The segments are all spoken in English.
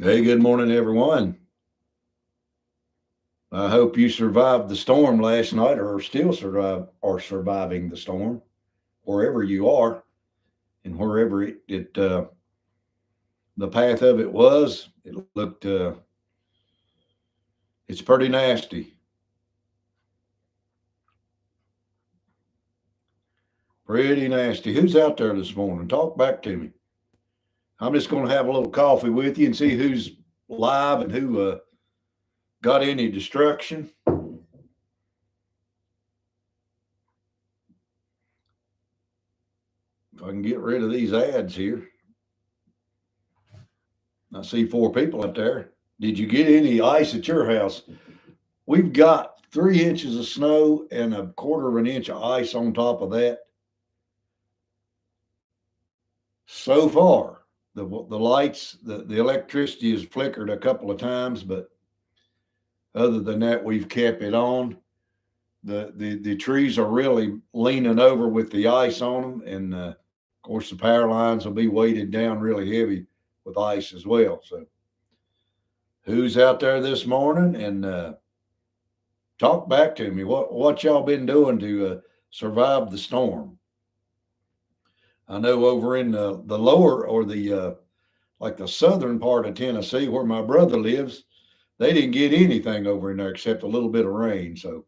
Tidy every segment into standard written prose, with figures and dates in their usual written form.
Hey, good morning, everyone. I hope you survived the storm last night or surviving the storm wherever you are and wherever the path of it was. It looked it's pretty nasty. Pretty nasty. Who's out there this morning? Talk back to me. I'm just going to have a little coffee with you and see who's live and who got any destruction. If I can get rid of these ads here. I see four people out there. Did you get any ice at your house? We've got 3 inches of snow and a quarter of an inch of ice on top of that. So far, the lights, the electricity has flickered a couple of times, but other than that, we've kept it on. The trees are really leaning over with the ice on them, and of course, the power lines will be weighted down really heavy with ice as well. So, who's out there this morning? And talk back to me. What y'all been doing to survive the storm? I know over in the lower or the like the southern part of Tennessee where my brother lives, they didn't get anything over in there except a little bit of rain. So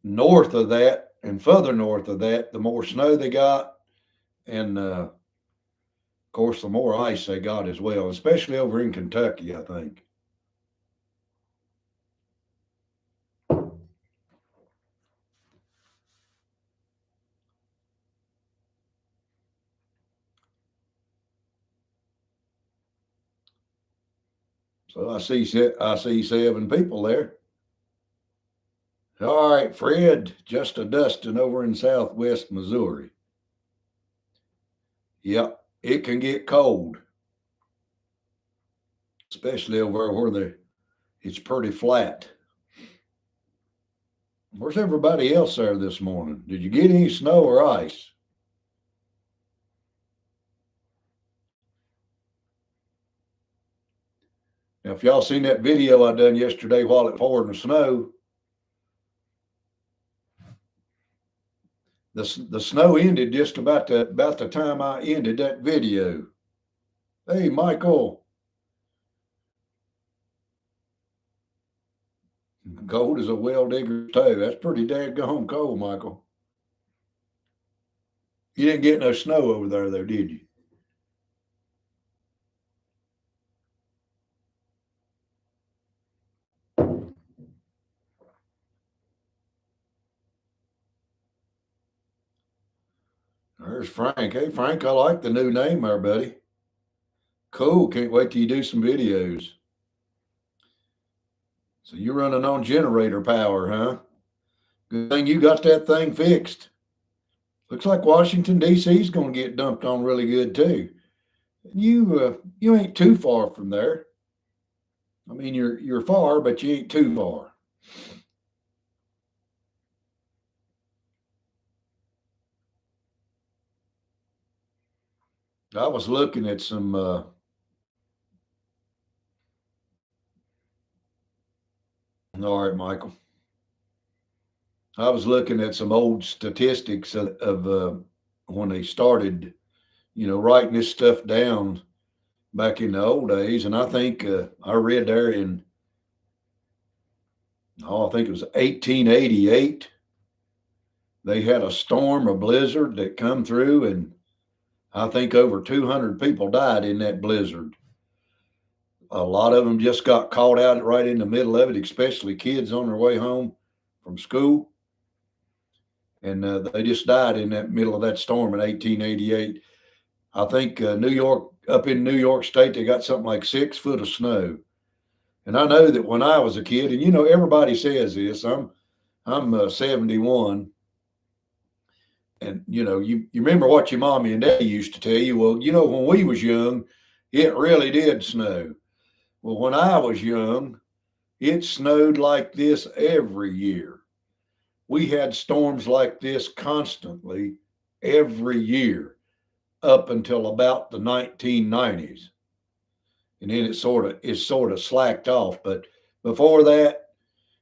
north of that and further north of that, the more snow they got, and of course the more ice they got as well, especially over in Kentucky, I think. So I see 7 people there. All right, Fred, just a dusting over in southwest Missouri. Yep, it can get cold, especially over where it's pretty flat. Where's everybody else there this morning? Did you get any snow or ice? Now, if y'all seen that video I done yesterday while it poured in the snow, the snow ended just about the time I ended that video. Hey, Michael, cold as a well digger's toe. That's pretty daggone cold, Michael. You didn't get no snow over there, though, did you? There's Frank. Hey, Frank, I like the new name there, buddy. Cool. Can't wait till you do some videos. So you're running on generator power, huh? Good thing you got that thing fixed. Looks like Washington D.C. is going to get dumped on really good too. You ain't too far from there. I mean, you're far, but you ain't too far. I was looking at some. All right, Michael. I was looking at some old statistics of when they started, writing this stuff down back in the old days, and I think I read there I think it was 1888. They had a storm, a blizzard that come through, and I think over 200 people died in that blizzard. A lot of them just got caught out right in the middle of it, especially kids on their way home from school. And they just died in that middle of that storm in 1888. I think up in New York State, they got something like 6 foot of snow. And I know that when I was a kid, and everybody says this, I'm 71, and you remember what your mommy and daddy used to tell you. Well, when we was young, it really did snow. Well, when I was young, it snowed like this every year. We had storms like this constantly every year. up until about the 1990s. And then it sort of slacked off. But before that,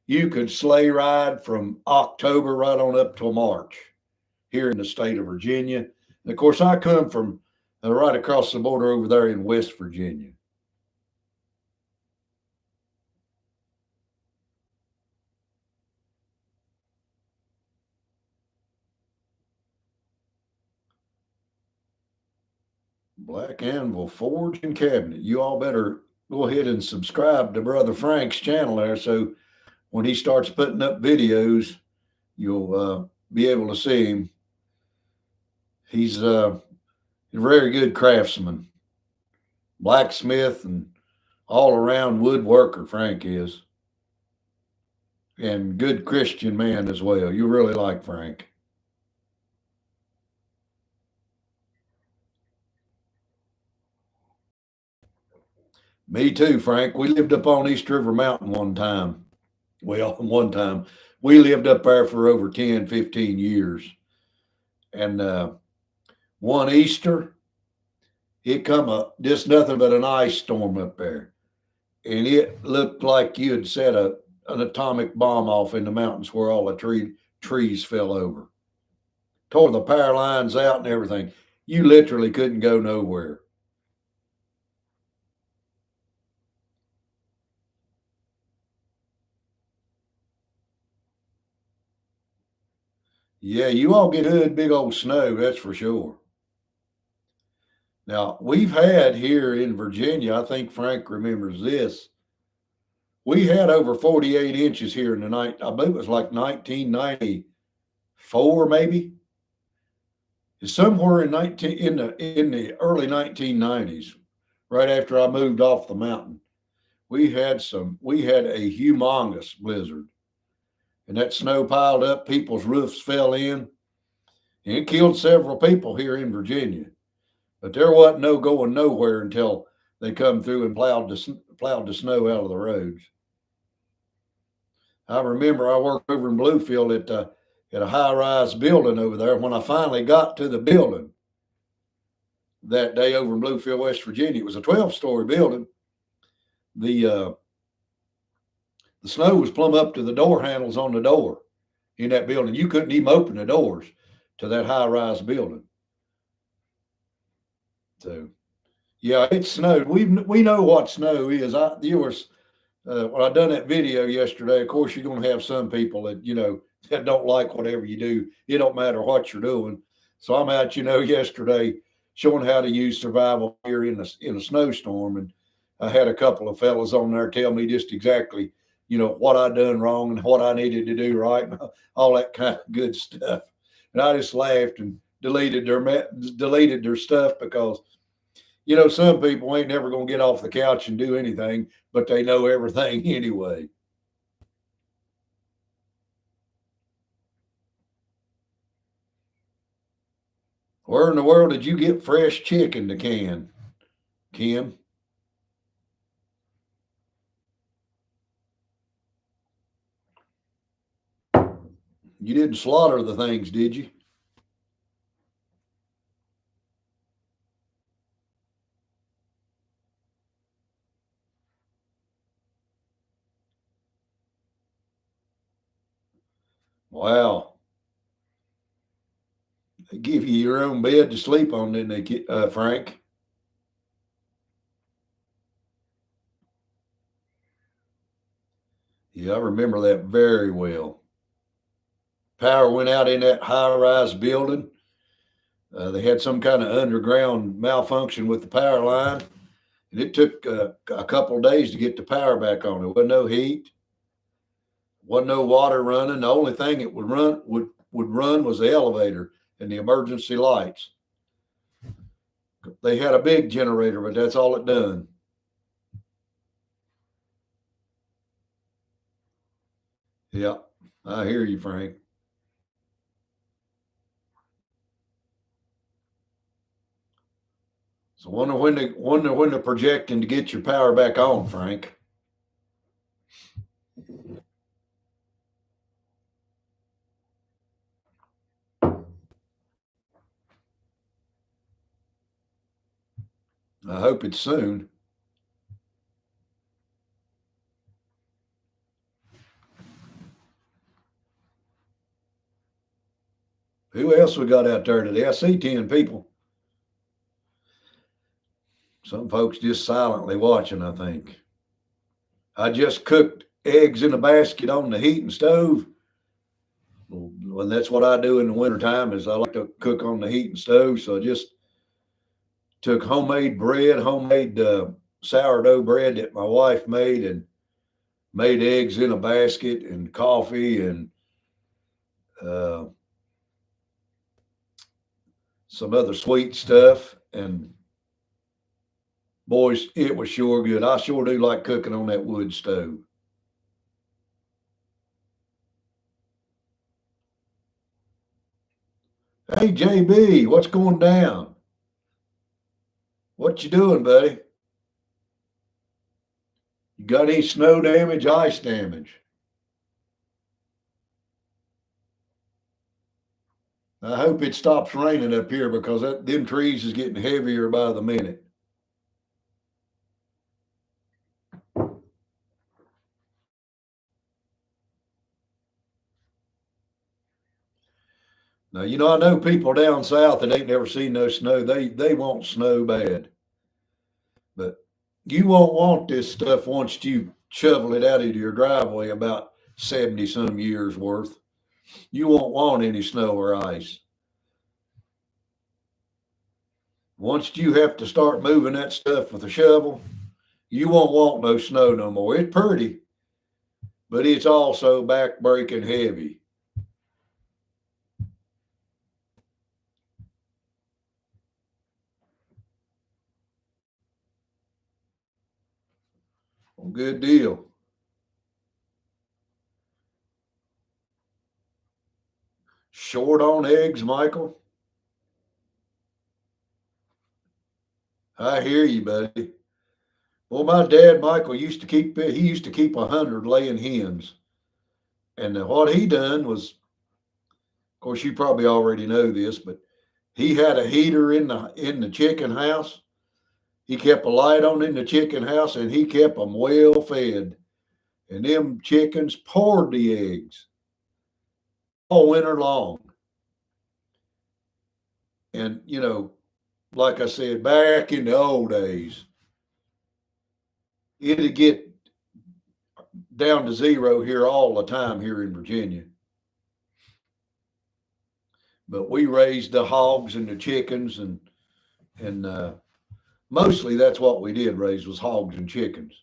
you could sleigh ride from October right on up till March here in the state of Virginia. And of course, I come from right across the border over there in West Virginia. Black Anvil Forge and Cabinet. You all better go ahead and subscribe to Brother Frank's channel there, so when he starts putting up videos, you'll be able to see him. He's a very good craftsman, blacksmith, and all around woodworker. Frank is, and good Christian man as well. You really like Frank. Me too, Frank. We lived up on East River Mountain one time. Well, one time we lived up there for over 10, 15 years. And one Easter, it come up just nothing but an ice storm up there. And it looked like you had set an atomic bomb off in the mountains where all the trees fell over. Tore the power lines out and everything. You literally couldn't go nowhere. Yeah, you all get good big old snow, that's for sure. Now, we've had here in Virginia, I think Frank remembers this. We had over 48 inches here in the night. I believe it was like 1994, maybe. Somewhere in the early 1990s, right after I moved off the mountain, we had a humongous blizzard, and that snow piled up. People's roofs fell in, and it killed several people here in Virginia. But there wasn't no going nowhere until they come through and plowed the snow out of the roads. I remember I worked over in Bluefield at a high rise building over there. When I finally got to the building that day over in Bluefield, West Virginia, it was a 12-story building. The the snow was plumb up to the door handles on the door in that building. You couldn't even open the doors to that high rise building. So yeah, it snowed. We know what snow is. When I done that video yesterday, of course you're going to have some people that that don't like whatever you do. It don't matter what you're doing. So I'm out, yesterday showing how to use survival gear in a snowstorm, and I had a couple of fellas on there tell me just exactly, what I done wrong and what I needed to do right, and all that kind of good stuff. And I just laughed and deleted their stuff because some people ain't never going to get off the couch and do anything, but they know everything anyway. Where in the world did you get fresh chicken to can, Kim? You didn't slaughter the things, did you? Wow. They give you your own bed to sleep on, didn't they, Frank? Yeah, I remember that very well. Power went out in that high rise building. They had some kind of underground malfunction with the power line, and it took a couple of days to get the power back on. There wasn't no heat, wasn't no water running. The only thing it would run was the elevator and the emergency lights. They had a big generator, but that's all it done. Yeah, I hear you, Frank. So wonder when they're projecting to get your power back on, Frank. I hope it's soon. Who else we got out there today? I see 10 people. Some folks just silently watching, I think. I just cooked eggs in a basket on the heating stove. And that's what I do in the wintertime is I like to cook on the heating stove. So I just took homemade bread, homemade sourdough bread that my wife made, and made eggs in a basket and coffee and uh, some other sweet stuff. And boys, it was sure good. I sure do like cooking on that wood stove. Hey, JB, what's going down? What you doing, buddy? You got any snow damage, ice damage? I hope it stops raining up here because them trees is getting heavier by the minute. Now, I know people down south that ain't never seen no snow. They want snow bad. But you won't want this stuff once you shovel it out into your driveway about 70 some years worth. You won't want any snow or ice. Once you have to start moving that stuff with a shovel, you won't want no snow no more. It's pretty, but it's also back-breaking heavy. Well, good deal. Short on eggs, Michael? I hear you, buddy. Well, my dad, Michael, used to keep 100 laying hens. And what he done was, of course, you probably already know this, but he had a heater in the chicken house. He kept a light on in the chicken house, and he kept them well fed. And them chickens poured the eggs all winter long. And like I said, back in the old days, it'd get down to zero here all the time here in Virginia. But we raised the hogs and the chickens, and mostly that's what we did raise was hogs and chickens.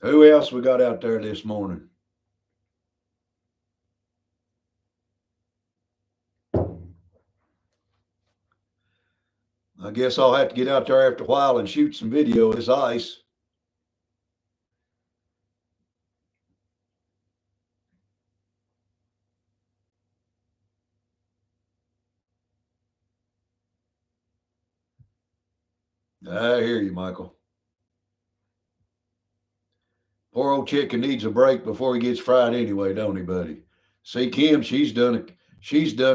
Who else we got out there this morning? I guess I'll have to get out there after a while and shoot some video of this ice. I hear you, Michael. Poor old chicken needs a break before he gets fried anyway, don't he, buddy? See, Kim, she's done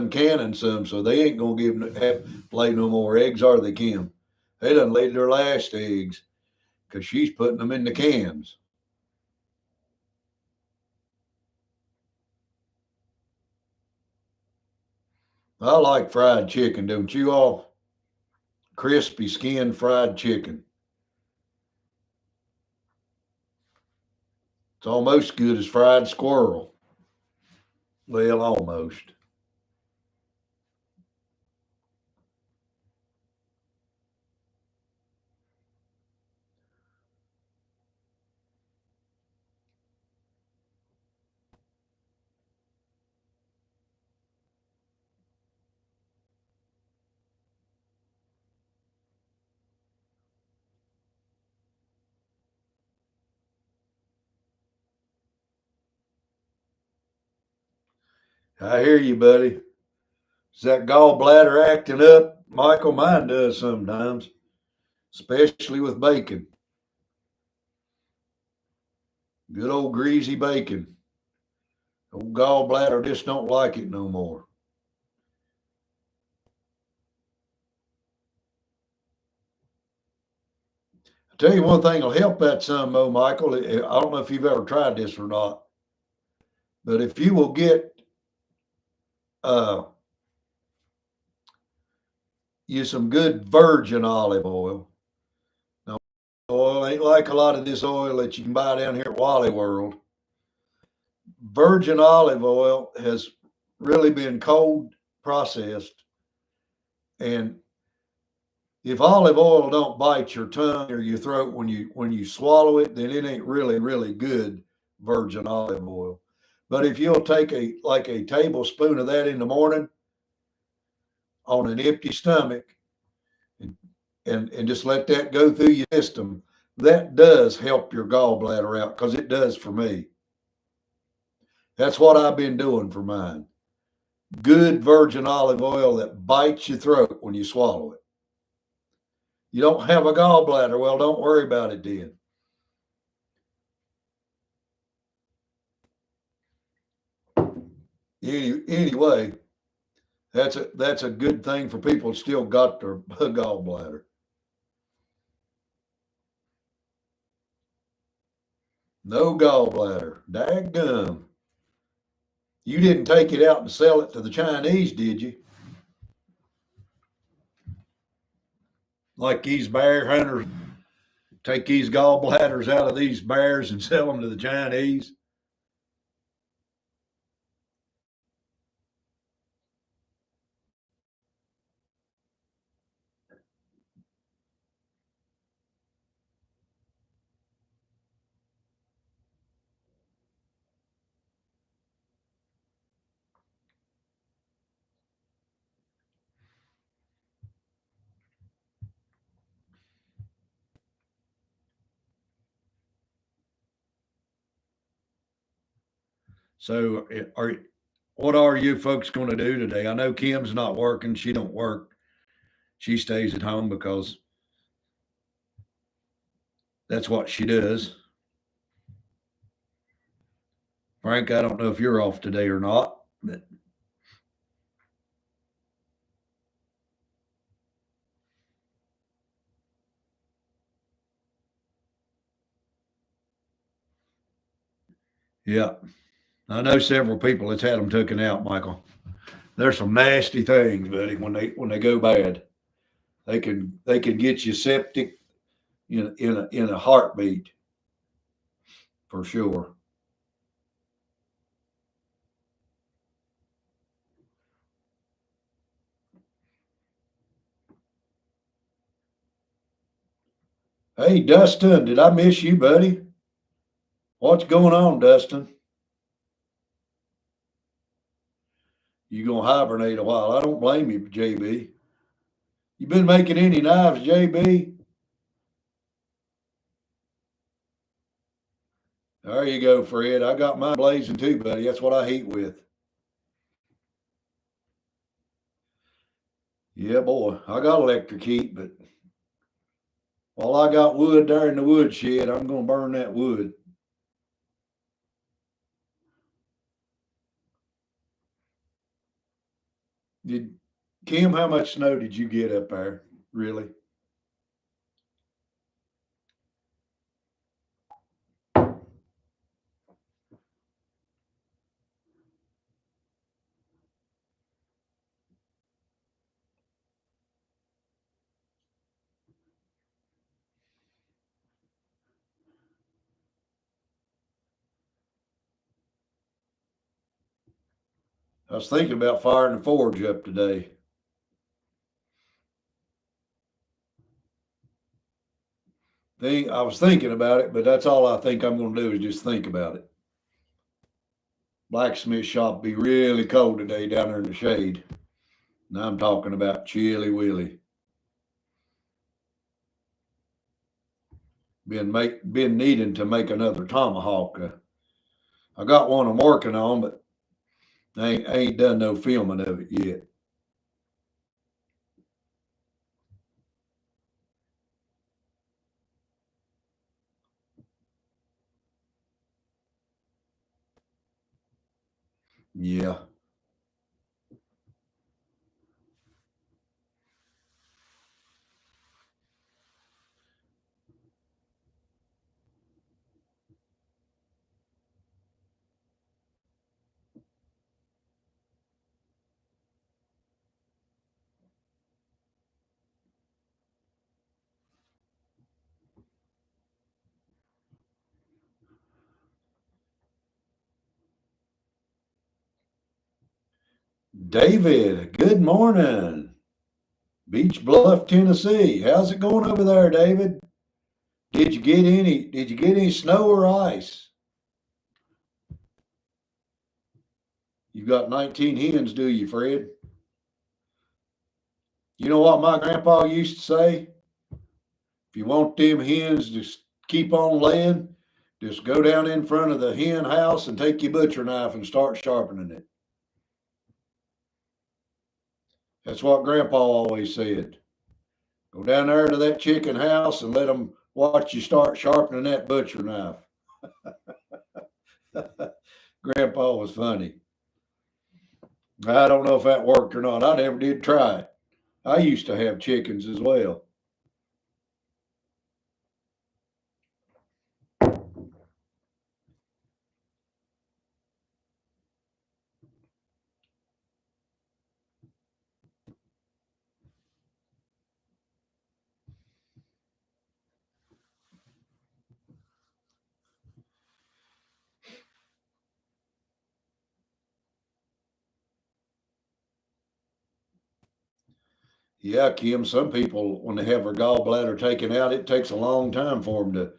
canning some, so they ain't gonna lay no more eggs, are they, Kim? They done laid their last eggs because she's putting them in the cans. I like fried chicken, don't you all? Crispy skin fried chicken. It's almost good as fried squirrel. Well, almost. I hear you, buddy. Is that gallbladder acting up? Michael, mine does sometimes, especially with bacon. Good old greasy bacon. Old gallbladder just don't like it no more. I tell you one thing will help that some, Mo Michael. I don't know if you've ever tried this or not, but if you will get uh, you some good virgin olive oil. Now, oil ain't like a lot of this oil that you can buy down here at Wally World. Virgin olive oil has really been cold processed, and if olive oil don't bite your tongue or your throat when you swallow it, then it ain't really good virgin olive oil. But if you'll take a tablespoon of that in the morning on an empty stomach and, and just let that go through your system, that does help your gallbladder out because it does for me. That's what I've been doing for mine. Good virgin olive oil that bites your throat when you swallow it. You don't have a gallbladder, well, don't worry about it then. Anyway, that's a good thing for people that still got their gallbladder. No gallbladder. Daggum. You didn't take it out and sell it to the Chinese, did you? Like these bear hunters take these gallbladders out of these bears and sell them to the Chinese. So, what are you folks going to do today? I know Kim's not working. She don't work. She stays at home because that's what she does. Frank, I don't know if you're off today or not, but yeah, I know several people that's had them taken out, Michael. There's some nasty things, buddy, when they go bad. They can get you septic in a heartbeat for sure. Hey, Dustin, did I miss you, buddy? What's going on, Dustin? You gonna hibernate a while? I don't blame you, JB. You been making any knives, JB? There you go, Fred. I got mine blazing too, buddy. That's what I heat with. Yeah, boy. I got electric heat, but while I got wood there in the wood shed, I'm gonna burn that wood. Did Kim, how much snow did you get up there? Really? I was thinking about firing the forge up today. I was thinking about it, but that's all I think I'm going to do is just think about it. Blacksmith shop be really cold today down there in the shade. Now I'm talking about chilly willy. Been needing to make another tomahawk. I got one I'm working on, but I ain't done no filming of it yet. Yeah. David, good morning. Beach Bluff, Tennessee. How's it going over there, David? Did you get any snow or ice? You've got 19 hens, do you, Fred? You know what my grandpa used to say? If you want them hens to keep on laying, just go down in front of the hen house and take your butcher knife and start sharpening it. That's what Grandpa always said. Go down there to that chicken house and let them watch you start sharpening that butcher knife. Grandpa was funny. I don't know if that worked or not. I never did try it. I used to have chickens as well. Yeah, Kim, some people, when they have their gallbladder taken out, it takes a long time for them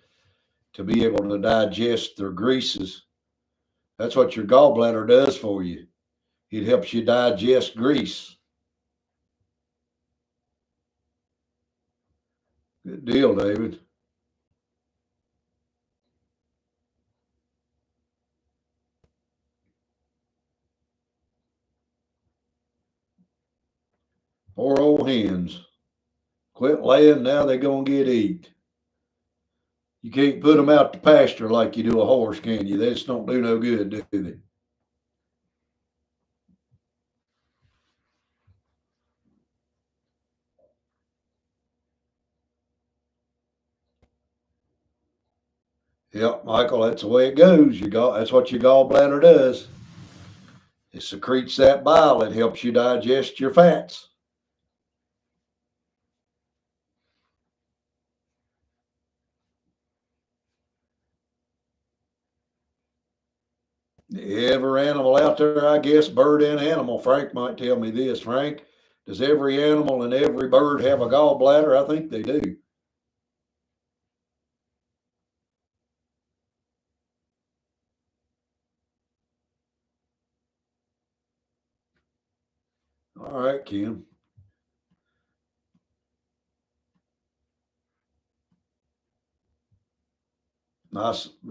to be able to digest their greases. That's what your gallbladder does for you. It helps you digest grease. Good deal, David. Poor old hens. Quit laying, now they're going to get eat. You can't put them out to pasture like you do a horse, can you? They just don't do no good, do they? Yep, Michael, that's the way it goes. That's what your gallbladder does. It secretes that bile. It helps you digest your fats. Every animal out there, I guess, bird and animal. Frank might tell me this. Frank, does every animal and every bird have a gallbladder? I think they do. All right, Kim.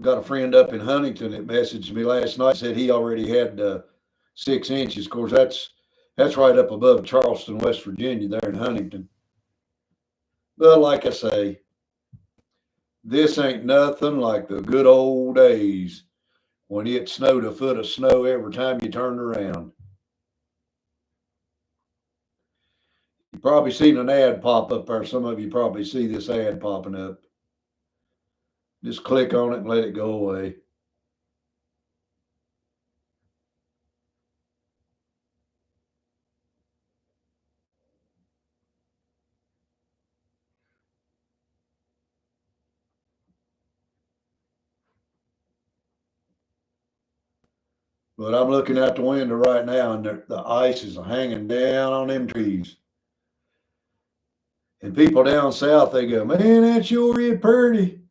Got a friend up in Huntington that messaged me last night. Said he already had 6 inches. Of course, that's right up above Charleston, West Virginia, there in Huntington. But like I say, this ain't nothing like the good old days when it snowed a foot of snow every time you turned around. You probably seen an ad pop up there. Some of you probably see this ad popping up. Just click on it and let it go away. But I'm looking out the window right now, and the ice is hanging down on them trees. And people down south, they go, man, that sure is pretty.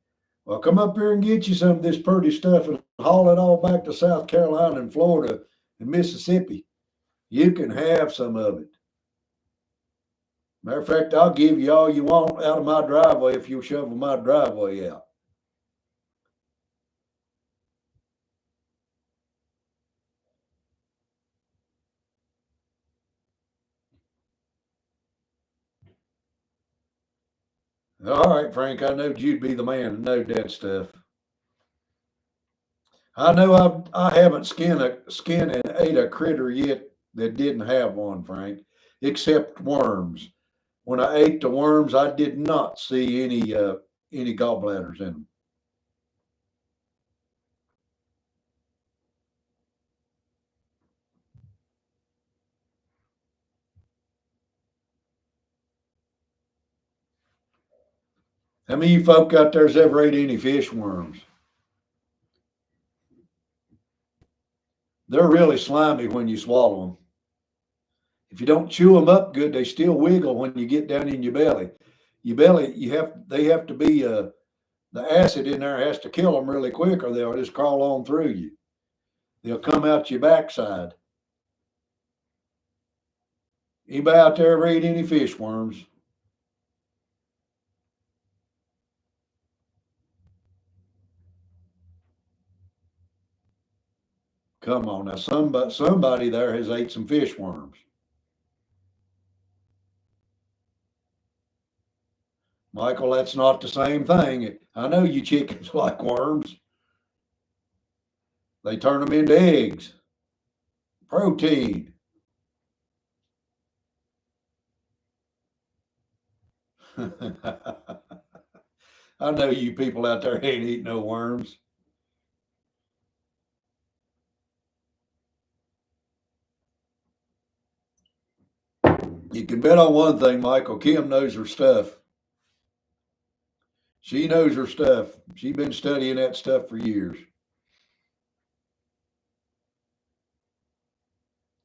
Well, come up here and get you some of this pretty stuff and haul it all back to South Carolina and Florida and Mississippi. You can have some of it. Matter of fact, I'll give you all you want out of my driveway if you shovel my driveway out. All right, Frank, I know you'd be the man to know that stuff. I know I haven't skinned and ate a critter yet that didn't have one, Frank, except worms. When I ate the worms, I did not see any gallbladders in them. How many of you folk out there's ever ate any fish worms? They're really slimy when you swallow them. If you don't chew them up good, they still wiggle when you get down in your belly. Your belly, they have to be the acid in there has to kill them really quick, or they'll just crawl on through you. They'll come out your backside. Anybody out there ever eat any fish worms? Come on now, somebody there has ate some fish worms. Michael, that's not the same thing. I know you chickens like worms. They turn them into eggs, protein. I know you people out there ain't eating no worms. You can bet on one thing, Michael. Kim knows her stuff. She knows her stuff. She's been studying that stuff for years.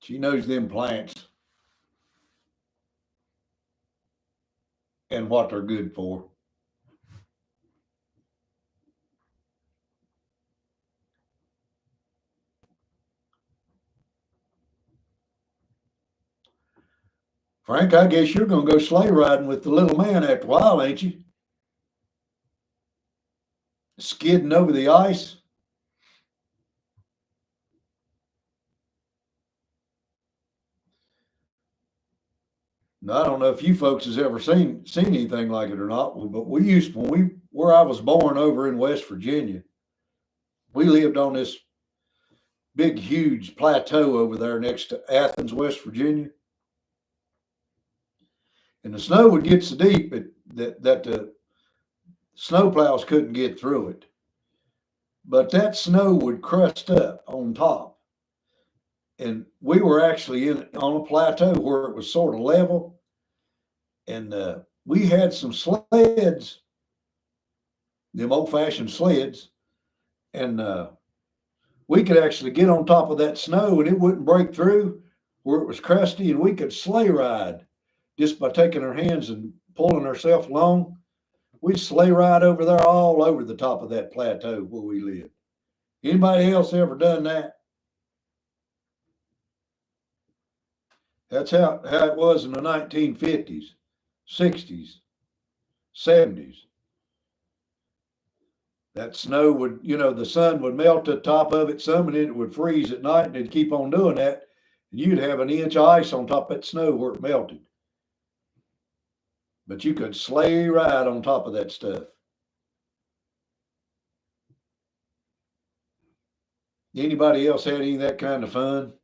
She knows them plants and what they're good for. Frank, I guess you're going to go sleigh riding with the little man after a while, ain't you? Skidding over the ice. Now, I don't know if you folks has ever seen anything like it or not, but we used when we where I was born over in West Virginia, we lived on this big, huge plateau over there next to Athens, West Virginia, and the snow would get so deep that the snowplows couldn't get through it. But that snow would crust up on top, and we were actually in on a plateau where it was sort of level, and we had some sleds, them old-fashioned sleds, and we could actually get on top of that snow and it wouldn't break through where it was crusty, and we could sleigh ride just by taking our hands and pulling ourselves along. We'd sleigh ride over there all over the top of that plateau where we lived. Anybody else ever done that? That's how it was in the 1950s, 60s, 70s. That snow would, the sun would melt the top of it some, and then it would freeze at night, and it'd keep on doing that. And you'd have an inch of ice on top of that snow where it melted. But you could sleigh ride on top of that stuff. Anybody else had any of that kind of fun?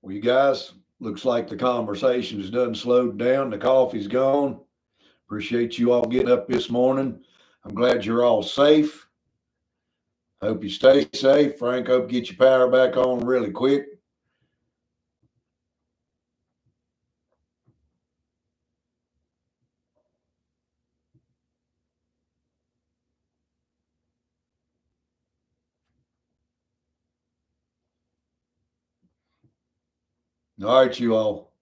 Well, you guys, looks like the conversation has done slowed down. The coffee's gone. Appreciate you all getting up this morning. I'm glad you're all safe. Hope you stay safe. Frank, hope you get your power back on really quick. All right, you all.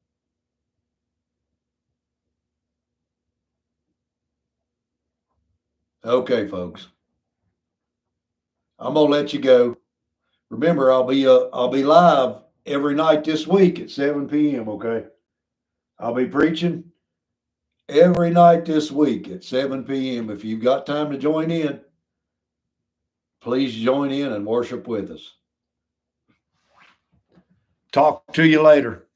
Okay, folks. I'm gonna let you go. Remember, I'll be live every night this week at 7 p.m. Okay, I'll be preaching every night this week at 7 p.m. If you've got time to join in, please join in and worship with us. Talk to you later.